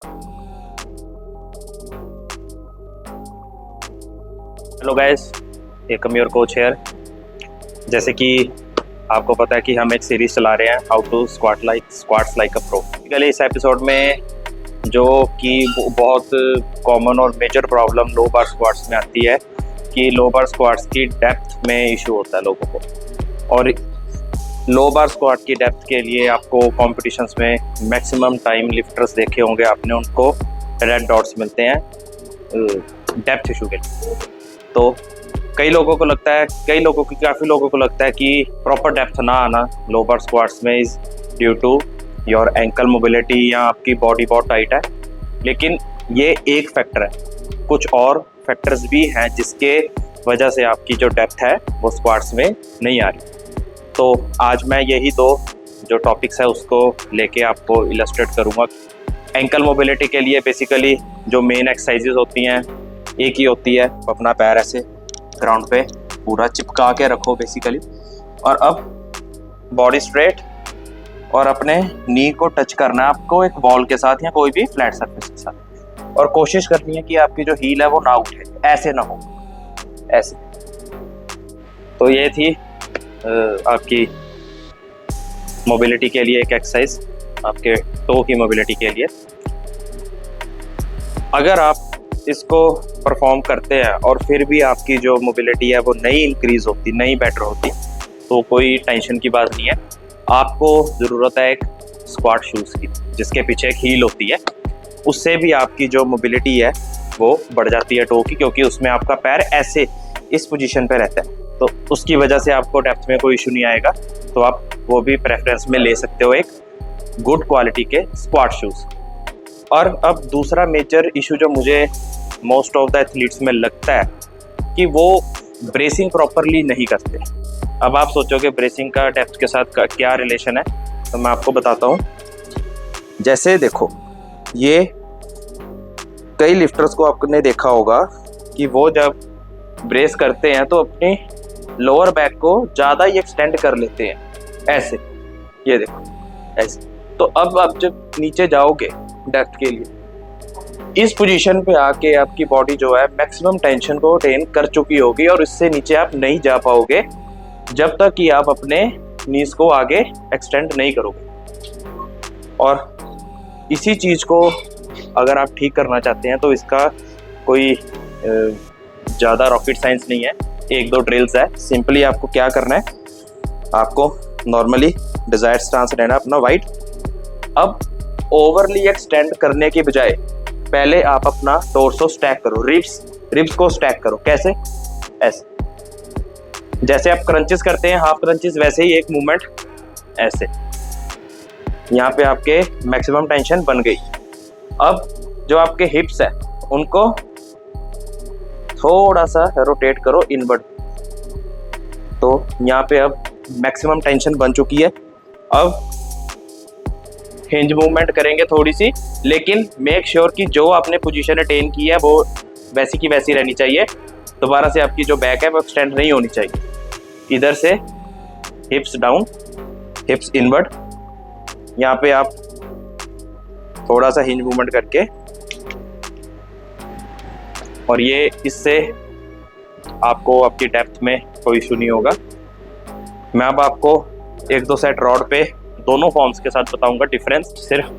Hello guys, Ekam your coach hair. जैसे कि आपको पता है कि हम एक सीरीज चला रहे हैं how to squats like a pro. Basically इस एपिसोड में जो कि बहुत कॉमन और major problem low bar squats में आती है कि लो बार स्क्वाट्स की डेप्थ में इशू होता है लोगों को। और लो बार स्क्वाट की डेप्थ के लिए आपको कॉम्पिटिशन्स में मैक्सिमम टाइम लिफ्टर्स देखे होंगे आपने, उनको रेड डॉट्स मिलते हैं डेप्थ इशू के लिए। तो काफ़ी लोगों को लगता है कि प्रॉपर डेप्थ ना आना लो बार स्क्वाट्स में is due to your ankle mobility या आपकी बॉडी बहुत टाइट है। लेकिन ये एक फैक्टर है, कुछ और फैक्टर्स भी हैं जिसके वजह से आपकी जो डेप्थ है वो स्क्वाट्स में नहीं आ रही। तो आज मैं यही दो जो टॉपिक्स है उसको लेके आपको इलस्ट्रेट करूँगा। एंकल मोबिलिटी के लिए बेसिकली जो मेन एक्सरसाइजेज होती हैं एक ही होती है, अपना पैर ऐसे ग्राउंड पे पूरा चिपका के रखो बेसिकली, और अब बॉडी स्ट्रेट और अपने नी को टच करना है आपको एक वॉल के साथ या कोई भी फ्लैट सरफेस के साथ, और कोशिश करनी है कि आपकी जो हील है वो ना उठे, ऐसे ना हो, ऐसे। तो ये थी आपकी मोबिलिटी के लिए एक एक्सरसाइज, आपके टो की मोबिलिटी के लिए। अगर आप इसको परफॉर्म करते हैं और फिर भी आपकी जो मोबिलिटी है वो नहीं इंक्रीज होती, नहीं बेटर होती, तो कोई टेंशन की बात नहीं है। आपको ज़रूरत है एक स्क्वाट शूज़ की जिसके पीछे एक हील होती है, उससे भी आपकी जो मोबिलिटी है वो बढ़ जाती है टो की, क्योंकि उसमें आपका पैर ऐसे इस पोजीशन पे रहता है, तो उसकी वजह से आपको डेप्थ में कोई इशू नहीं आएगा। तो आप वो भी प्रेफरेंस में ले सकते हो एक गुड क्वालिटी के स्क्वाट शूज़। और अब दूसरा मेजर इशू जो मुझे मोस्ट ऑफ द एथलीट्स में लगता है कि वो ब्रेसिंग प्रॉपरली नहीं करते। अब आप सोचोगे ब्रेसिंग का डेप्थ के साथ क्या रिलेशन है, तो मैं आपको बताता हूँ। जैसे देखो, ये कई लिफ्टर्स को आपने देखा होगा कि वो जब ब्रेस करते हैं तो अपनी लोअर बैक को ज़्यादा ही एक्सटेंड कर लेते हैं, ऐसे, ये देखो ऐसे। तो अब आप जब नीचे जाओगे डेप्थ के लिए, इस पोजीशन पे आके आपकी बॉडी जो है मैक्सिमम टेंशन को अटेन कर चुकी होगी और इससे नीचे आप नहीं जा पाओगे जब तक कि आप अपने नीज को आगे एक्सटेंड नहीं करोगे। और इसी चीज़ को अगर आप ठीक करना चाहते हैं तो इसका कोई ज़्यादा रॉकेट साइंस नहीं है, एक दो ड्रिल्स है। सिंपली आपको क्या करना है, आपको नॉर्मली डिजायर्ड स्टांस रहना अपना वाइड। अब ओवरली एक्सटेंड करने की बजाय पहले आप अपना टोर्सो स्टैक करो, रिब्स को स्टैक करो। कैसे? ऐसे, जैसे आप क्रंचेस करते हैं हाफ क्रंचेस, वैसे ही एक मूवमेंट ऐसे। यहाँ पे आपके मैक्सिमम टेंशन बन गई। अब जो आपके हिप्स है उनको थोड़ा सा रोटेट करो इनवर्ड, तो यहाँ पे अब मैक्सिमम टेंशन बन चुकी है। अब हिंज मूवमेंट करेंगे थोड़ी सी, लेकिन मेक श्योर कि जो आपने पोजीशन अटेन की है वो वैसी की वैसी रहनी चाहिए। दोबारा से आपकी जो बैक है वो एक्सटेंड नहीं होनी चाहिए। इधर से हिप्स डाउन, हिप्स इनवर्ड, यहाँ पे आप थोड़ा सा हिंज मूवमेंट करके, और ये इससे आपको आपकी डेप्थ में कोई इशू नहीं होगा। मैं अब आपको एक दो सेट रॉड पे दोनों फॉर्म्स के साथ बताऊंगा डिफरेंस। सिर्फ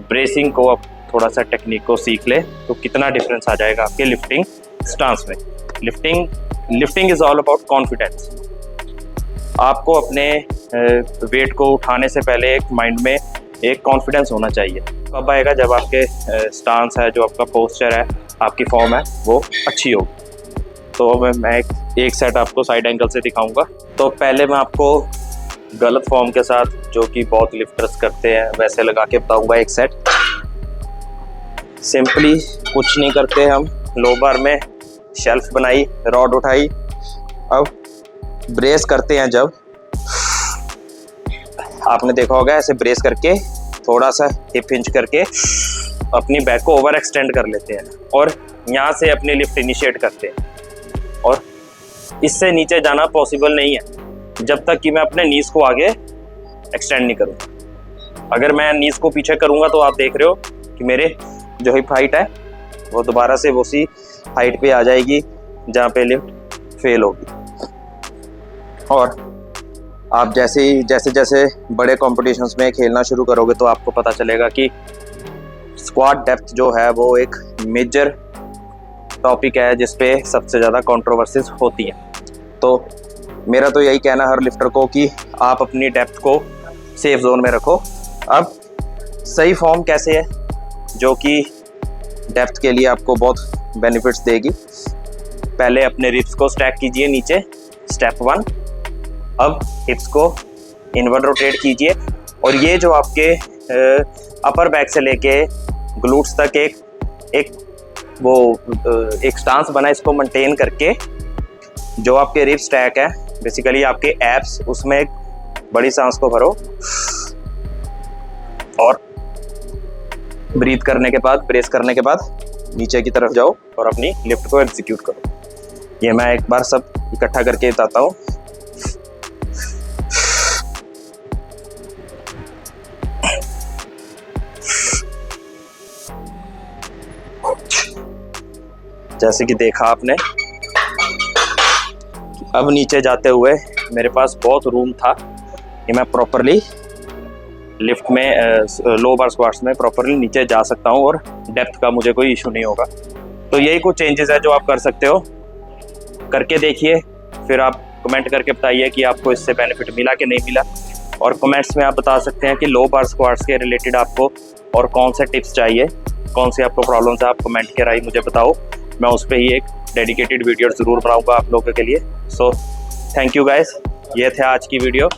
ब्रेसिंग को अब थोड़ा सा टेक्निक को सीख ले तो कितना डिफरेंस आ जाएगा आपके लिफ्टिंग स्टांस में। Lifting is all about confidence. आपको अपने वेट को उठाने से पहले एक माइंड में एक कॉन्फिडेंस होना चाहिए। कब आएगा? जब आपके स्टांस है, जो आपका पोस्चर है, आपकी फॉर्म है, वो अच्छी होगी। तो मैं एक सेट आपको साइड एंगल से दिखाऊंगा। तो पहले मैं आपको गलत फॉर्म के साथ, जो कि बहुत लिफ्टर्स करते हैं, वैसे लगा के बताऊंगा एक सेट। सिंपली कुछ नहीं करते हम, लो बार में शेल्फ बनाई, रॉड उठाई, अब ब्रेस करते हैं। जब आपने देखा होगा ऐसे ब्रेस करके थोड़ा सा हिप हिंज करके अपनी बैक को ओवर एक्सटेंड कर लेते हैं और यहाँ से अपनी लिफ्ट इनिशिएट करते हैं। और इससे नीचे जाना पॉसिबल नहीं है जब तक कि मैं अपने नीज को आगे एक्सटेंड नहीं करूँगा। अगर मैं नीज को पीछे करूँगा तो आप देख रहे हो कि मेरे जो हिप हाइट है वो दोबारा से उसी हाइट पे आ जाएगी जहाँ पे लिफ्ट फेल होगी। और आप जैसे जैसे बड़े कॉम्पिटिशन्स में खेलना शुरू करोगे तो आपको पता चलेगा कि स्क्वाट डेप्थ जो है वो एक मेजर टॉपिक है जिस पे सबसे ज़्यादा कंट्रोवर्सीज होती हैं। तो मेरा तो यही कहना हर लिफ्टर को कि आप अपनी डेप्थ को सेफ जोन में रखो। अब सही फॉर्म कैसे है जो कि डेप्थ के लिए आपको बहुत बेनिफिट्स देगी। पहले अपने रिब्स को स्टैक कीजिए नीचे, स्टेप 1। अब हिप्स को इनवर्ड रोटेट कीजिए और ये जो आपके अपर बैक से लेके ग्लूट्स तक एक स्टांस बना है, इसको मेंटेन करके जो आपके रिब स्टैक है बेसिकली आपके एब्स, उसमें एक बड़ी सांस को भरो और ब्रीथ करने के बाद, प्रेस करने के बाद नीचे की तरफ जाओ और अपनी लिफ्ट को एग्जीक्यूट करो। ये मैं एक बार सब इकट्ठा करके बताता हूँ। जैसे कि देखा आपने, अब नीचे जाते हुए मेरे पास बहुत रूम था कि मैं प्रॉपरली लिफ्ट में लो बार स्क्वाट्स में प्रॉपरली नीचे जा सकता हूं और डेप्थ का मुझे कोई इशू नहीं होगा। तो यही कुछ चेंजेस है जो आप कर सकते हो, करके देखिए, फिर आप कमेंट करके बताइए कि आपको इससे बेनिफिट मिला कि नहीं मिला। और कमेंट्स में आप बता सकते हैं कि लो बार स्क्वाट्स के रिलेटेड आपको और कौन से टिप्स चाहिए, कौन सी आपको प्रॉब्लम्स है, आप कमेंट के राय मुझे बताओ, मैं उस पर ही एक डेडिकेटेड वीडियो ज़रूर बनाऊंगा आप लोगों के लिए। सो थैंक यू गाइस, ये थे आज की वीडियो।